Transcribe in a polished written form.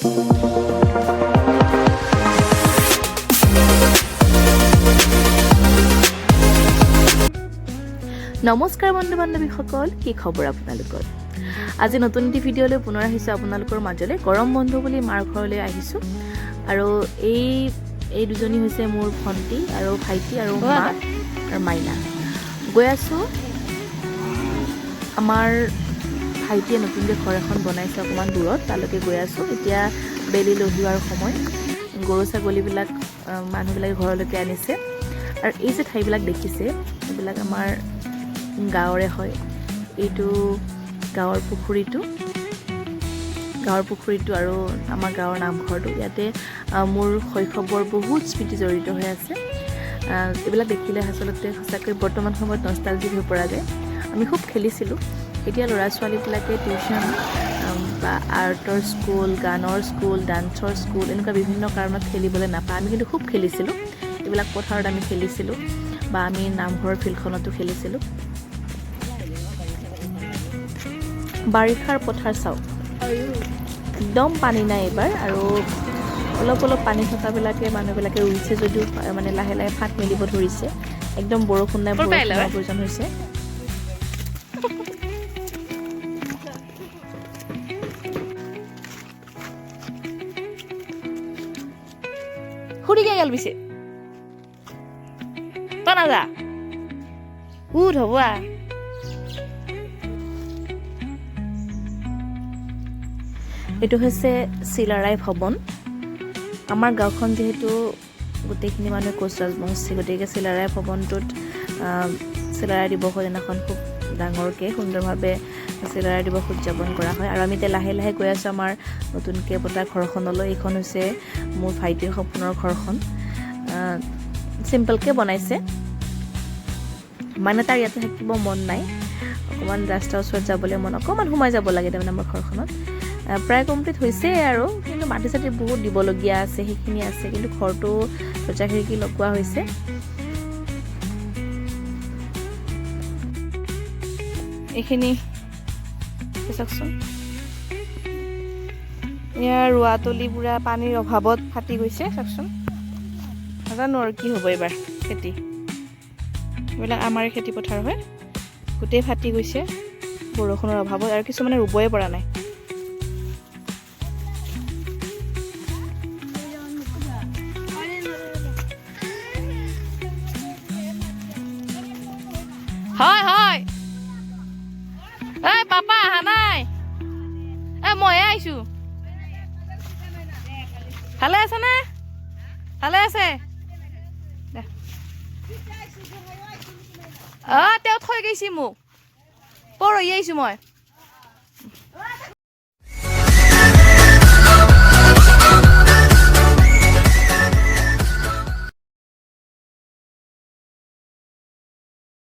নমস্কাৰ বন্ধু বান্ধৱীসকল, কি খবৰ আপোনালোকৰ? আজি নতুন এটি ভিডিঅ'লৈ পুনৰ আহিছোঁ আপোনালোকৰ মাজলৈ। গৰম বন্ধ বুলি মাৰ ঘৰলৈ আহিছোঁ আৰু এই দুজনী হৈছে মোৰ ভণ্টি আৰু ভাইটি আৰু মা আৰু মাইনা। গৈ আছোঁ, আমাৰ ভাইটিয়ে নতুনকৈ ঘৰ এখন বনাইছে অকণমান দূৰত, তালৈকে গৈ আছোঁ। এতিয়া বেলি লহিওৱাৰ সময়, গৰু ছাগলীবিলাক মানুহবিলাকে ঘৰলৈকে আনিছে। আৰু এই যে ঠাইবিলাক দেখিছে, এইবিলাক আমাৰ গাঁৱৰে হয়। এইটো গাঁৱৰ পুখুৰীটো আৰু আমাৰ গাঁৱৰ নামঘৰটো। ইয়াতে মোৰ শৈশৱৰ বহুত স্মৃতি জড়িত হৈ আছে। এইবিলাক দেখিলে আচলতে সঁচাকৈ বৰ্তমান সময়ত নষ্টালজিক হৈ পৰা যায়। আমি খুব খেলিছিলোঁ। এতিয়া ল'ৰা ছোৱালীবিলাকে টিউশ্যন বা আৰ্টৰ স্কুল, গানৰ স্কুল, ডান্সৰ স্কুল এনেকুৱা বিভিন্ন কাৰণত খেলিবলৈ নাপায়। আমি কিন্তু খুব খেলিছিলোঁ। এইবিলাক পথাৰত আমি খেলিছিলোঁ বা আমি নামঘৰৰ ফিল্ডখনতো খেলিছিলোঁ। বাৰিষাৰ পথাৰ চাওক, একদম পানী নাই এইবাৰ, আৰু অলপ অলপ পানী থকাবিলাকে মানুহবিলাকে ৰুইছে যদিও মানে লাহে লাহে ফাট মেলিব ধৰিছে। একদম বৰষুণ নাই, বৰষুণৰ প্ৰয়োজন হৈছে। খুৰিকে গেল পিছে তই নাযা উঠ হ'ব। এইটো হৈছে চিলাৰায় ভৱন। আমাৰ গাঁওখন যিহেতু গোটেইখিনি মানুহে কোচ ৰাজবংশী, গতিকে চিলাৰায় ভৱনটোত চিলাৰায় দিৱসৰ দিনাখন খুব ডাঙৰকৈ সুন্দৰভাৱে চিলাৰায় দিৱস উদযাপন কৰা হয়। আৰু আমি এতিয়া লাহে লাহে গৈ আছোঁ আমাৰ নতুনকৈ পতা ঘৰখনলৈ। এইখন হৈছে মোৰ ভাইটিৰ সপোনৰ ঘৰখন। চিম্পলকৈ বনাইছে, মানে তাৰ ইয়াতে থাকিব মন নাই। অকণমান ৰাস্তাৰ ওচৰত যাবলৈ মন, অকণমান সোমাই যাব লাগে তাৰমানে আমাৰ ঘৰখনত। প্ৰায় কমপ্লিট হৈছে আৰু, কিন্তু মাটি চাটি বহুত দিবলগীয়া আছে, সেইখিনি আছে। কিন্তু ঘৰটো দৰ্জা খিৰিকী লগোৱা হৈছে। এইখিনি চাওকচোন, ইয়াৰ ৰোৱাতলি পুৰা পানীৰ অভাৱত ফাটি গৈছে। চাওকচোন, নাজানো আৰু কি হ'ব এইবাৰ খেতি। এইবিলাক আমাৰে খেতি পথাৰ হয়, গোটেই ফাটি গৈছে বৰষুণৰ অভাৱত, আৰু কিছুমানে ৰুবই পৰা নাই। হয় হয়, এই পাপা অহা নাই, মইহে আহিছো। ভালে আছে নে? ভালে আছে। তেওঁ থৈ গৈছি মোক, পৰহি আহিছো মই।